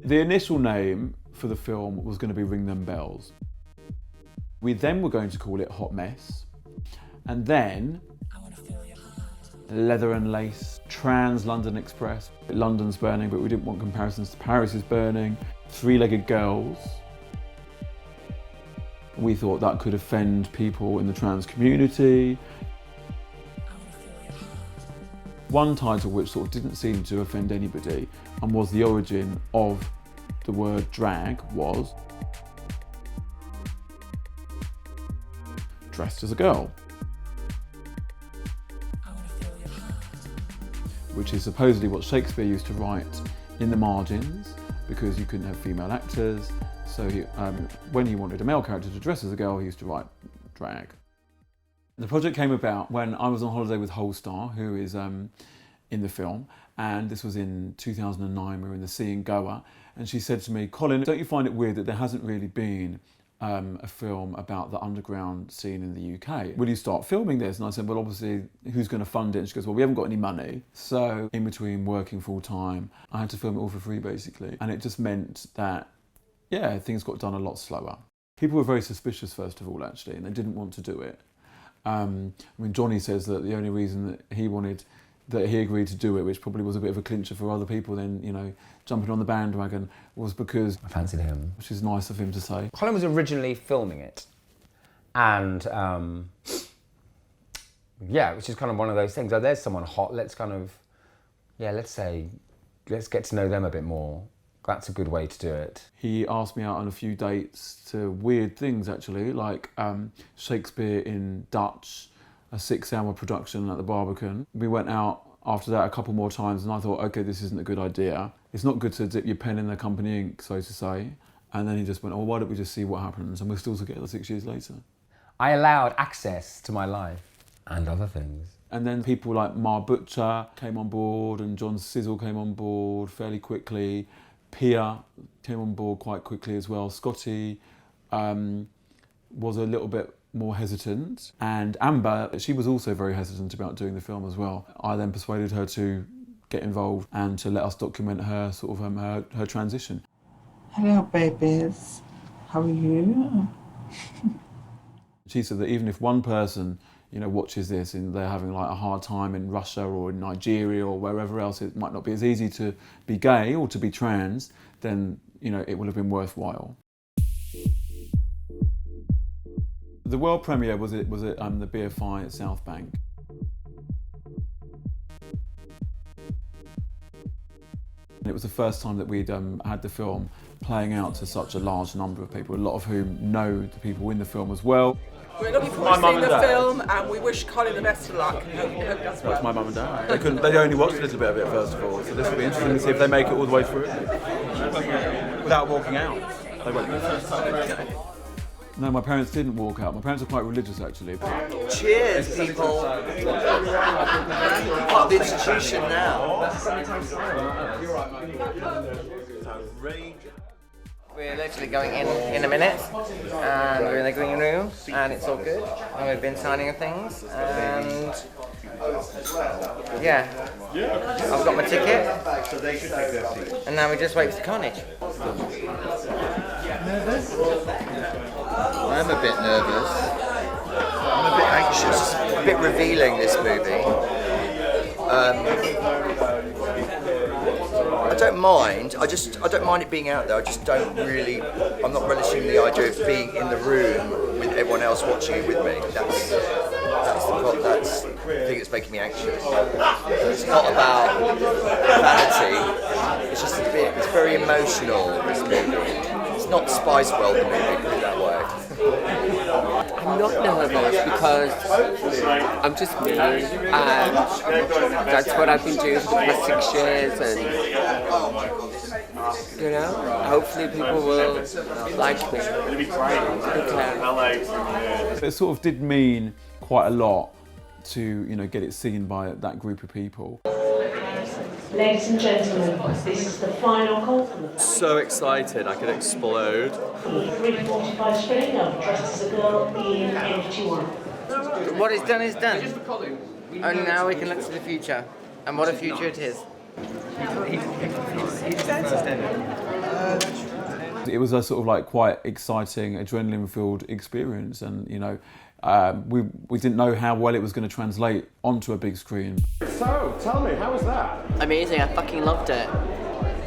The initial name for the film was going to be Ring Them Bells. We then were going to call it Hot Mess, and then Leather and Lace, Trans London Express, London's Burning, but we didn't want comparisons to Paris is Burning, Three-Legged Girls. We thought that could offend people in the trans community. One title which sort of didn't seem to offend anybody and was the origin of the word drag was Dressed as a Girl, which is supposedly what Shakespeare used to write in the margins because you couldn't have female actors. So when he wanted a male character to dress as a girl, he used to write drag. The project came about when I was on holiday with Holestar, who is in the film, and this was in 2009. We were in the sea in Goa, and she said to me, "Colin, don't you find it weird that there hasn't really been a film about the underground scene in the UK? Will you start filming this?" And I said, "Well, obviously, who's going to fund it?" And she goes, "Well, we haven't got any money." So in between working full time, I had to film it all for free, basically. And it just meant that, yeah, things got done a lot slower. People were very suspicious, first of all, actually, and they didn't want to do it. I mean, Jonny says that the only reason that he agreed to do it, which probably was a bit of a clincher for other people then, you know, jumping on the bandwagon, was because I fancied him. Which is nice of him to say. Colin was originally filming it, and yeah, which is kind of one of those things. Oh, there's someone hot. Let's kind of, yeah, let's get to know them a bit more. That's a good way to do it. He asked me out on a few dates to weird things, actually, like Shakespeare in Dutch, a 6-hour production at the Barbican. We went out after that a couple more times and I thought, okay, this isn't a good idea. It's not good to dip your pen in the company ink, so to say. And then he just went, oh, why don't we just see what happens? And we're still together 6 years later. I allowed access to my life and other things. And then people like Ma Butcher came on board and Sizzle came on board fairly quickly. Pia came on board quite quickly as well. Scottee was a little bit more hesitant. And Amber, she was also very hesitant about doing the film as well. I then persuaded her to get involved and to let us document her sort of her transition. Hello, babies. How are you? She said that even if one person, you know, watches this and they're having like a hard time in Russia or in Nigeria or wherever else, it might not be as easy to be gay or to be trans, then, you know, it will have been worthwhile. The world premiere was at the BFI at South Bank. And it was the first time that we'd had the film playing out to such a large number of people, a lot of whom know the people in the film as well. We're looking forward to seeing the film and we wish Colin the best of luck and hope he does well. That's my mum and dad. They only watched a little bit of it first of all, so this will be interesting to see if they make it all the way through. Without walking out. They won't. No, my parents didn't walk out. My parents are quite religious, actually. Cheers, people. Part of the institution now. We're literally going in a minute, and we're in the green room, and it's all good. And we've been signing things, and yeah, I've got my ticket, and now we just wait for the carnage. Nervous? I'm a bit nervous. I'm a bit anxious. It's a bit revealing, this movie. I don't mind. I don't mind it being out there. I just don't really. I'm not relishing the idea of being in the room with everyone else watching it with me. That's the thing that's making me anxious. It's not about vanity. It's just a bit. It's very emotional. This movie. It's not Spice World, the movie. Put it that way. I'm not nervous because I'm just me, and that's what I've been doing for the past 6 years, and you know, hopefully people will like me. It sort of did mean quite a lot to, you know, get it seen by that group of people. Ladies and gentlemen, this is the final call for the film. So excited, I could explode. 3:45 screening of Dressed as a Girl in NF21. What is done is done, and now we can look to the future, and what a future it is. He stands It was a sort of like quite exciting, adrenaline-filled experience, and you know, we didn't know how well it was going to translate onto a big screen. So, tell me, how was that? Amazing, I fucking loved it.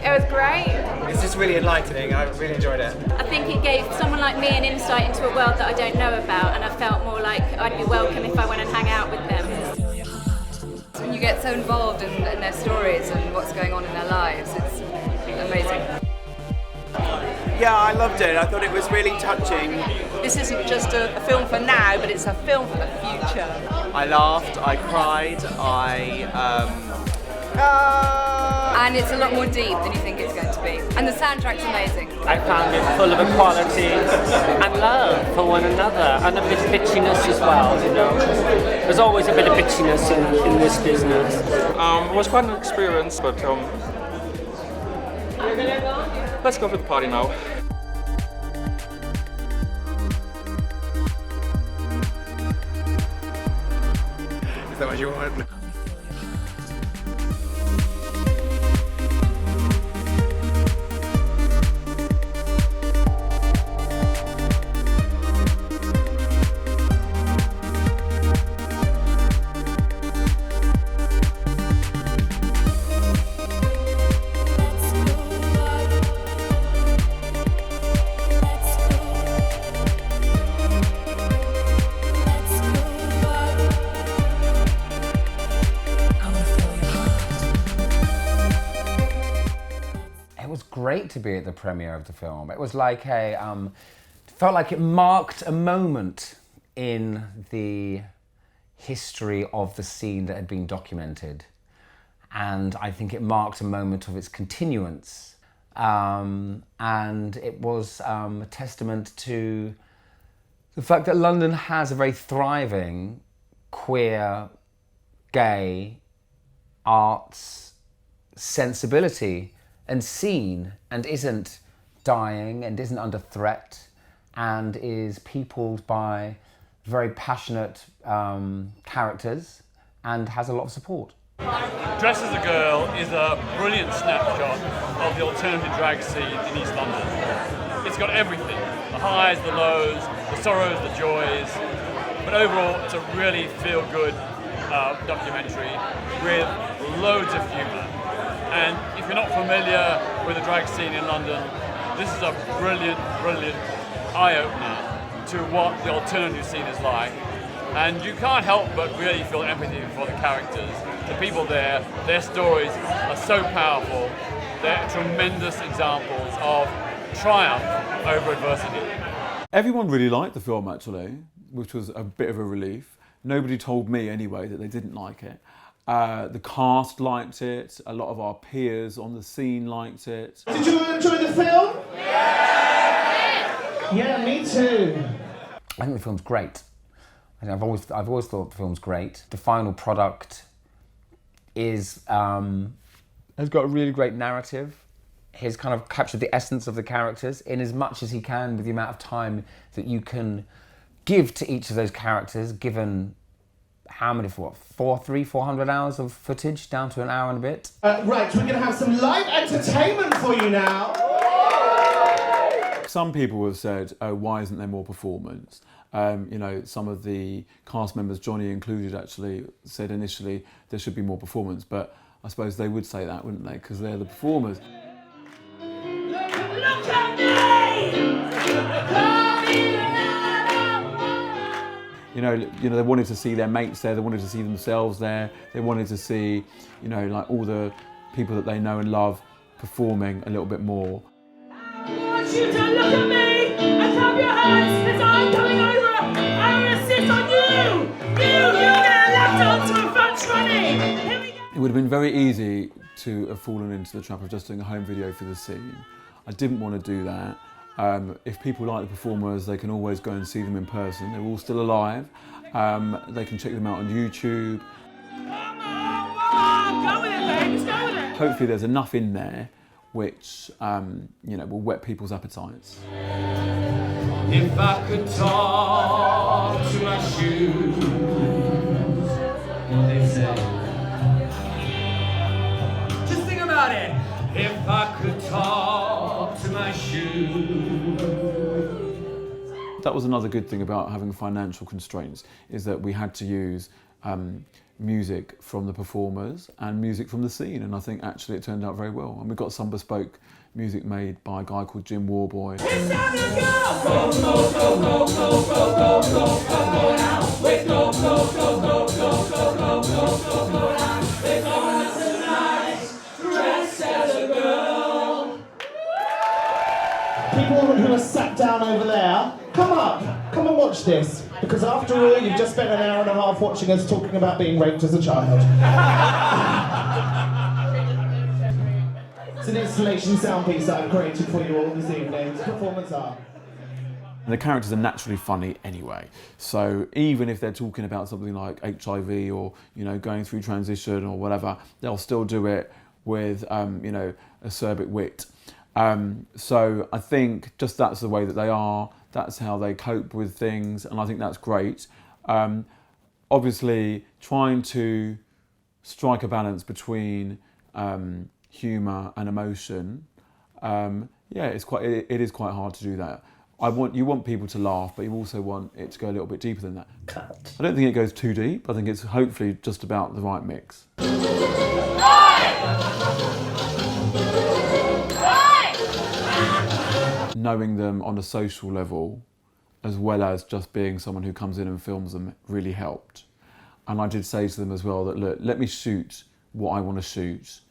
It was great. It's just really enlightening. I really enjoyed it. I think it gave someone like me an insight into a world that I don't know about, and I felt more like I'd be welcome if I went and hang out with them. When you get so involved in their stories and what's going on in their lives, it's amazing. Yeah, I loved it. I thought it was really touching. This isn't just a film for now, but it's a film for the future. I laughed, I cried, And it's a lot more deep than you think it's going to be. And the soundtrack's amazing. I found it full of equality and love for one another, and a bit of bitchiness as well, you know. There's always a bit of bitchiness in this business. It was quite an experience, but let's go for the party now. Is that what you want? Great to be at the premiere of the film. It was like felt like it marked a moment in the history of the scene that had been documented, and I think it marked a moment of its continuance, and it was a testament to the fact that London has a very thriving queer, gay arts sensibility and scene, and isn't dying and isn't under threat, and is peopled by very passionate characters and has a lot of support. Dress as a Girl is a brilliant snapshot of the alternative drag scene in East London. It's got everything, the highs, the lows, the sorrows, the joys, but overall it's a really feel-good documentary with loads of humour. And if you're not familiar with the drag scene in London, this is a brilliant, brilliant eye-opener to what the alternative scene is like. And you can't help but really feel empathy for the characters, the people there. Their stories are so powerful. They're tremendous examples of triumph over adversity. Everyone really liked the film, actually, which was a bit of a relief. Nobody told me, anyway, that they didn't like it. The cast liked it. A lot of our peers on the scene liked it. Did you enjoy the film? Yeah! Yeah, me too. I think the film's great. I've always thought the film's great. The final product has got a really great narrative. He's kind of captured the essence of the characters in as much as he can with the amount of time that you can give to each of those characters, given how many, 400 hours of footage, down to an hour and a bit. Right, we're going to have some live entertainment for you now. Some people have said, oh, why isn't there more performance? You know, some of the cast members, Jonny included, actually said initially there should be more performance, but I suppose they would say that, wouldn't they? Because they're the performers. Look at me! You know, they wanted to see their mates there, they wanted to see themselves there, they wanted to see, you know, like all the people that they know and love performing a little bit more. I want you to look at me and clap your hands because I'm coming over. I'm going to sit on you. You're getting left onto a front running. Here we go. It would have been very easy to have fallen into the trap of just doing a home video for the scene. I didn't want to do that. If people like the performers, they can always go and see them in person. They're all still alive. They can check them out on YouTube. Go with it, babe. Just go with it. Hopefully there's enough in there which you know, will whet people's appetites. If I could talk to my shoes, they say. Just think about it. If I could talk walk to my shoe. That was another good thing about having financial constraints, is that we had to use music from the performers and music from the scene, and I think actually it turned out very well. And we got some bespoke music made by a guy called Jim Warboy. People who are sat down over there, come up, come and watch this. Because after all, you've just spent an hour and a half watching us talking about being raped as a child. It's an installation sound piece that I've created for you all this evening. It's performance art. And the characters are naturally funny anyway. So even if they're talking about something like HIV or, you know, going through transition or whatever, they'll still do it with, you know, acerbic wit. So I think just that's the way that they are, that's how they cope with things, and I think that's great. Obviously, trying to strike a balance between humour and emotion, yeah, it is quite hard to do that. You want people to laugh, but you also want it to go a little bit deeper than that. Cut. I don't think it goes too deep. I think it's hopefully just about the right mix. Knowing them on a social level, as well as just being someone who comes in and films them, really helped. And I did say to them as well that, look, let me shoot what I want to shoot,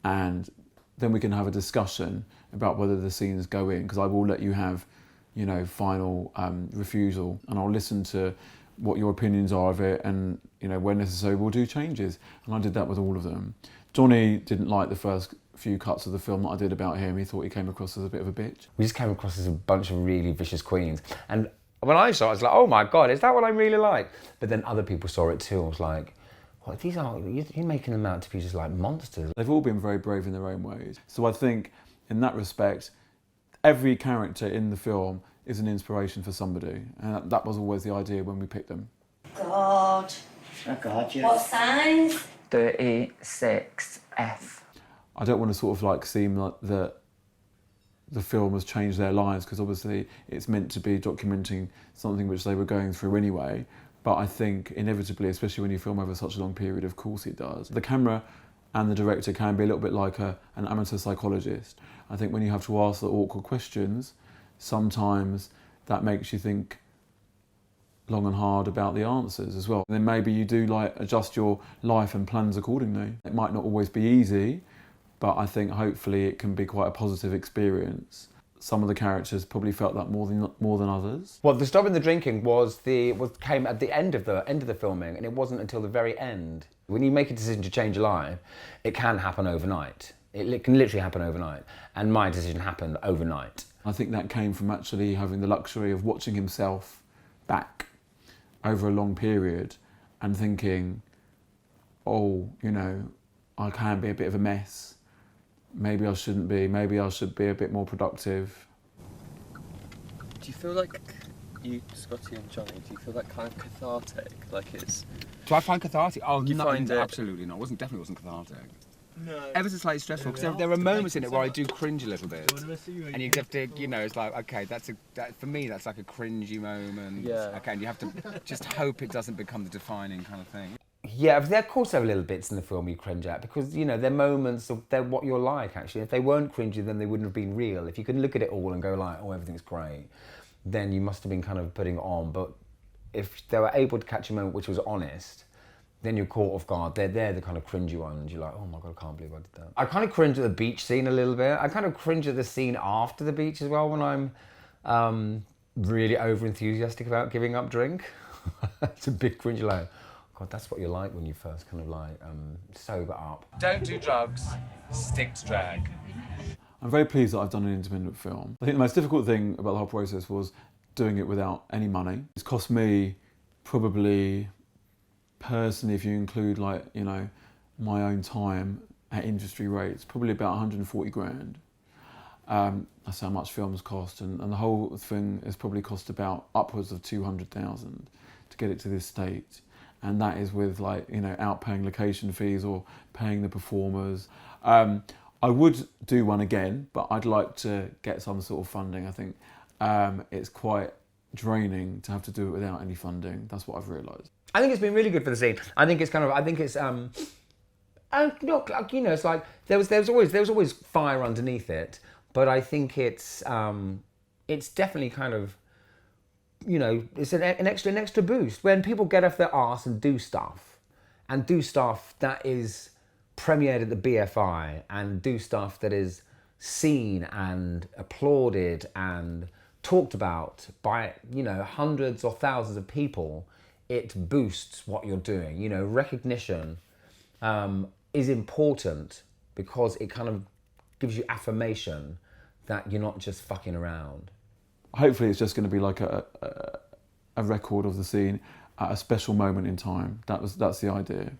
and then we can have a discussion about whether the scenes go in, because I will let you have, you know, final refusal, and I'll listen to what your opinions are of it, and, you know, where necessary we'll do changes. And I did that with all of them. Jonny didn't like the first few cuts of the film that I did about him. He thought he came across as a bit of a bitch. We just came across as a bunch of really vicious queens. And when I saw it, I was like, oh my God, is that what I'm really like? But then other people saw it too. I was like, what, you're making them out to be just like monsters. They've all been very brave in their own ways. So I think in that respect, every character in the film is an inspiration for somebody. And that was always the idea when we picked them. God. Oh God, yes. What size? 36F. I don't want to sort of like seem like that the film has changed their lives, because obviously it's meant to be documenting something which they were going through anyway. But I think inevitably, especially when you film over such a long period, of course it does. The camera and the director can be a little bit like an amateur psychologist. I think when you have to ask the awkward questions, sometimes that makes you think long and hard about the answers as well. And then maybe you do like adjust your life and plans accordingly. It might not always be easy, but I think hopefully it can be quite a positive experience. Some of the characters probably felt that more than others. Well, the stopping the drinking came at the end of the filming, and it wasn't until the very end. When you make a decision to change your life, it can happen overnight. It can literally happen overnight, and my decision happened overnight. I think that came from actually having the luxury of watching himself back over a long period and thinking, oh, you know, I can be a bit of a mess. Maybe I shouldn't be. Maybe I should be a bit more productive. Do you feel like you, Scottee and Jonny, do you feel that kind of cathartic? Like it's... Do I find cathartic? Oh, you no, find it... absolutely not. Definitely wasn't cathartic. No. Ever so slightly stressful, because there are moments in it where I do cringe a little bit. And you have to, you know, it's like, okay, for me, that's like a cringy moment. Yeah. Okay, and you have to just hope it doesn't become the defining kind of thing. Yeah, of course there are little bits in the film you cringe at, because, you know, they're moments of they're what you're like, actually. If they weren't cringy, then they wouldn't have been real. If you can look at it all and go like, oh, everything's great, then you must have been kind of putting it on. But if they were able to catch a moment which was honest, then you're caught off guard. They're the kind of cringy ones. You're like, oh my God, I can't believe I did that. I kind of cringe at the beach scene a little bit. I kind of cringe at the scene after the beach as well, when I'm really over-enthusiastic about giving up drink. It's a big cringe, like, God, that's what you're like when you first kind of like sober up. Don't do drugs, stick to drag. I'm very pleased that I've done an independent film. I think the most difficult thing about the whole process was doing it without any money. It's cost me probably, personally, if you include like, you know, my own time at industry rates, probably about 140 grand. That's how much films cost, and the whole thing has probably cost about upwards of 200,000 to get it to this state. And that is with, like, you know, out paying location fees or paying the performers. I would do one again, but I'd like to get some sort of funding. I think it's quite draining to have to do it without any funding. That's what I've realised. I think it's been really good for the scene. I think it's look, like, you know, it's like there was always fire underneath it, but I think it's definitely kind of, you know, it's an extra boost when people get off their arse and do stuff that is premiered at the BFI and do stuff that is seen and applauded and talked about by, you know, hundreds or thousands of people. It boosts what you're doing. You know, recognition is important because it kind of gives you affirmation that you're not just fucking around. Hopefully it's just going to be like a record of the scene at a special moment in time. That's the idea.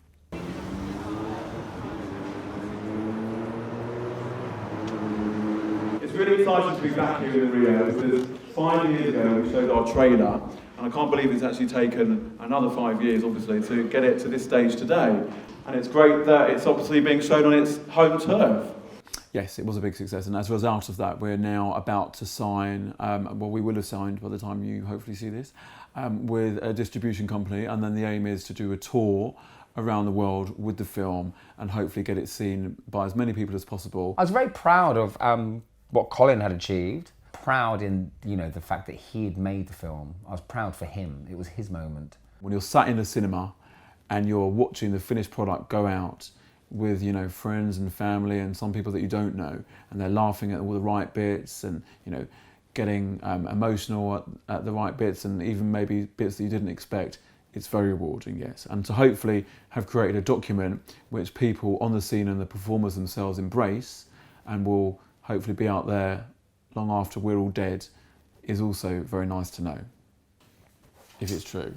It's really exciting to be back here in Rio because 5 years ago we showed our trailer, and I can't believe it's actually taken another 5 years, obviously, to get it to this stage today. And it's great that it's obviously being shown on its home turf. Yes, it was a big success, and as a result of that, we're now about to sign, well, we will have signed by the time you hopefully see this, with a distribution company, and then the aim is to do a tour around the world with the film and hopefully get it seen by as many people as possible. I was very proud of what Colin had achieved. Proud in, you know, the fact that he had made the film. I was proud for him. It was his moment. When you're sat in a cinema and you're watching the finished product go out with, you know, friends and family and some people that you don't know, and they're laughing at all the right bits and, you know, getting emotional at the right bits and even maybe bits that you didn't expect, it's very rewarding, yes. And to hopefully have created a document which people on the scene and the performers themselves embrace and will hopefully be out there long after we're all dead is also very nice to know, if it's true.